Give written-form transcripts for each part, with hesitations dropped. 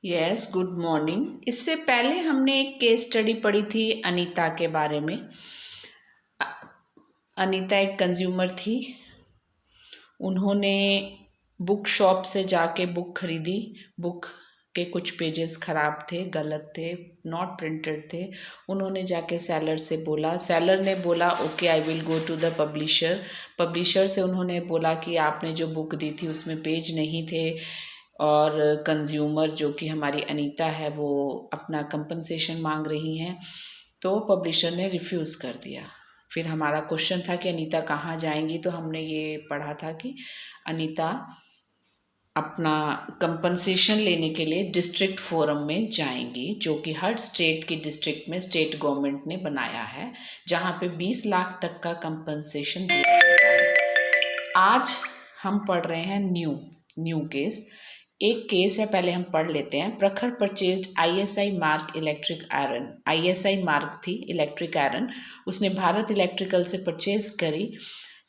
Yes, good morning. इससे पहले हमने एक केस स्टडी पढ़ी थी अनीता के बारे में। अनीता एक कंज्यूमर थी। उन्होंने बुक शॉप से जाके बुक खरीदी। बुक के कुछ पेजेस ख़राब थे, गलत थे, नॉट प्रिंटेड थे। उन्होंने जाके सेलर से बोला, सेलर ने बोला okay I will go to the publisher. Publisher से उन्होंने बोला कि आपने जो बुक दी थी उसमें पेज नहीं थे और कंज्यूमर जो कि हमारी अनीता है वो अपना कंपनसेशन मांग रही हैं। तो पब्लिशर ने रिफ्यूज़ कर दिया। फिर हमारा क्वेश्चन था कि अनीता कहाँ जाएंगी, तो हमने ये पढ़ा था कि अनीता अपना कंपनसेशन लेने के लिए डिस्ट्रिक्ट फोरम में जाएंगी, जो कि हर स्टेट की डिस्ट्रिक्ट में स्टेट गवर्नमेंट ने बनाया है, जहाँ पे 20 लाख तक का कंपनसेशन दिया जाता है। आज हम पढ़ रहे हैं न्यू केस। एक केस है, पहले हम पढ़ लेते हैं। प्रखर purchased ISI mark electric iron. ISI mark थी इलेक्ट्रिक आयरन, उसने भारत इलेक्ट्रिकल से परचेज करी,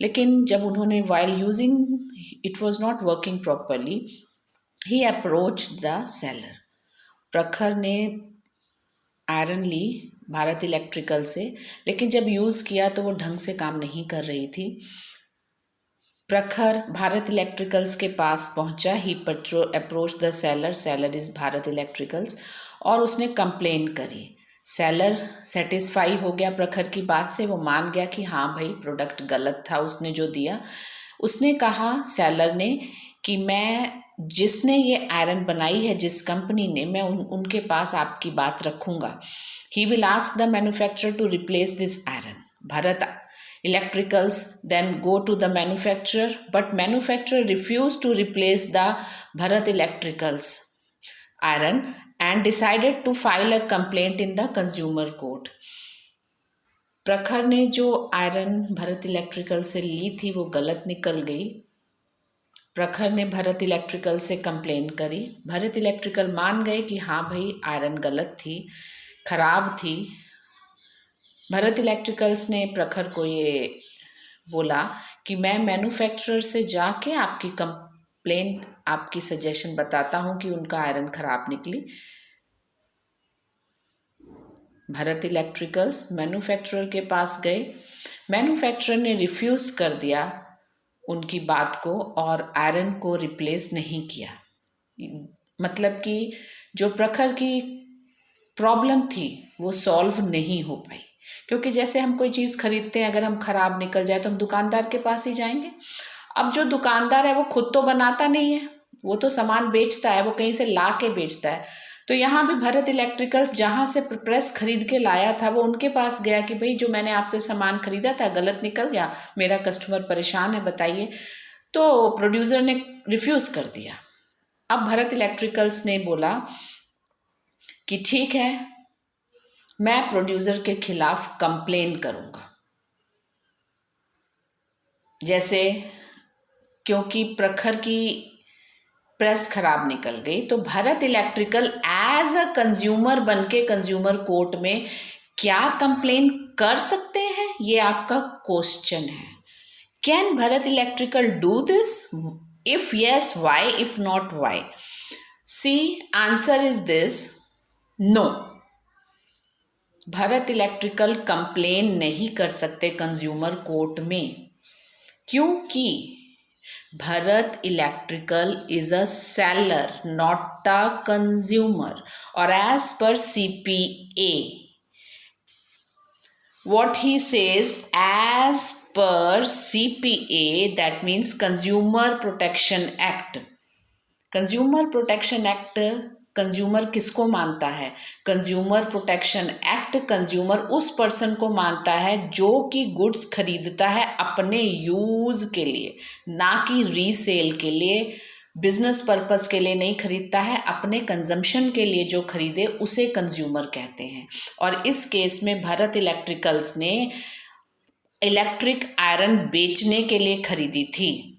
लेकिन जब उन्होंने while using it was not working properly, he approach the seller. प्रखर ने आयरन ली भारत इलेक्ट्रिकल से, लेकिन जब यूज़ किया तो वो ढंग से काम नहीं कर रही थी। प्रखर भारत इलेक्ट्रिकल्स के पास पहुंचा। He approach the seller, seller is Bharat electricals, और उसने कंप्लेन करी। सेलर सेटिस्फाई हो गया प्रखर की बात से, वो मान गया कि हाँ भाई प्रोडक्ट गलत था उसने जो दिया। उसने कहा सेलर ने कि मैं जिसने ये आयरन बनाई है, जिस कंपनी ने, मैं उनके पास आपकी बात रखूँगा। He will ask the manufacturer to replace this iron. Bharat Electricals then go to the manufacturer, but manufacturer refused to replace the Bharat Electricals iron and decided to file a complaint in the consumer court. प्रखर ने जो iron Bharat electrical से ली थी वो गलत निकल गई। प्रखर ने भरत इलेक्ट्रिकल से कंप्लेन करी। भरत इलेक्ट्रिकल मान गए कि हाँ भाई आयरन गलत थी, खराब थी। भारत इलेक्ट्रिकल्स ने प्रखर को ये बोला कि मैं मैन्युफैक्चरर से जाके आपकी कंप्लेंट, आपकी सजेशन बताता हूँ कि उनका आयरन खराब निकली। भारत इलेक्ट्रिकल्स मैन्युफैक्चरर के पास गए। मैन्युफैक्चरर ने रिफ्यूज़ कर दिया उनकी बात को और आयरन को रिप्लेस नहीं किया। मतलब कि जो प्रखर की प्रॉब्लम थी वो सॉल्व नहीं हो पाई, क्योंकि जैसे हम कोई चीज़ खरीदते हैं, अगर हम ख़राब निकल जाए तो हम दुकानदार के पास ही जाएंगे। अब जो दुकानदार है वो खुद तो बनाता नहीं है, वो तो सामान बेचता है, वो कहीं से ला के बेचता है। तो यहाँ भी भारत इलेक्ट्रिकल्स जहाँ से प्रेस खरीद के लाया था वो उनके पास गया कि भाई जो मैंने आपसे सामान खरीदा था गलत निकल गया, मेरा कस्टमर परेशान है, बताइए। तो प्रोड्यूसर ने रिफ्यूज़ कर दिया। अब भारत इलेक्ट्रिकल्स ने बोला कि ठीक है, मैं प्रोड्यूसर के खिलाफ कंप्लेन करूंगा। जैसे क्योंकि प्रखर की प्रेस खराब निकल गई, तो Bharat electrical as a consumer बनके कंज्यूमर कोर्ट में क्या कंप्लेन कर सकते हैं, ये आपका क्वेश्चन है। Can Bharat electrical do this? If yes, why? If not, why? See, answer is this, no. Bharat electrical complain नहीं कर सकते कंज्यूमर कोर्ट में, क्योंकि Bharat electrical is a seller not a consumer, और as per CPA what he says, as per CPA, that means Consumer Protection Act. Consumer protection act consumer किसको मानता है? Consumer protection act consumer उस person को मानता है जो कि गुड्स खरीदता है अपने यूज़ के लिए, ना कि रीसेल के लिए, बिजनेस पर्पस के लिए नहीं खरीदता है, अपने कंजम्पशन के लिए जो खरीदे उसे कंज्यूमर कहते हैं। और इस केस में भारत इलेक्ट्रिकल्स ने इलेक्ट्रिक आयरन बेचने के लिए खरीदी थी,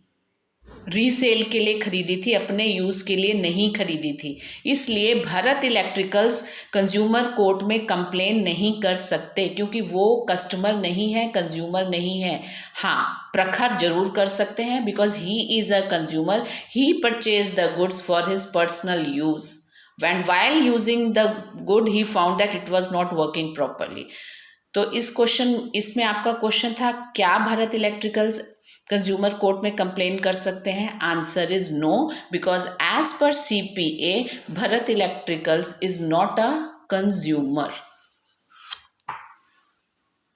रीसेल के लिए खरीदी थी, अपने यूज़ के लिए नहीं खरीदी थी। इसलिए भारत इलेक्ट्रिकल्स कंज्यूमर कोर्ट में कंप्लेन नहीं कर सकते, क्योंकि वो कस्टमर नहीं है, कंज्यूमर नहीं है। हाँ, प्रखर जरूर कर सकते हैं, because he is a consumer, he purchase the goods for his personal use. and while using the good he found that it was not working properly. तो इसमें आपका क्वेश्चन था, क्या भारत इलेक्ट्रिकल्स कंज्यूमर कोर्ट में कंप्लेन कर सकते हैं? Answer is no, because as per CPA Bharat electricals is not a consumer.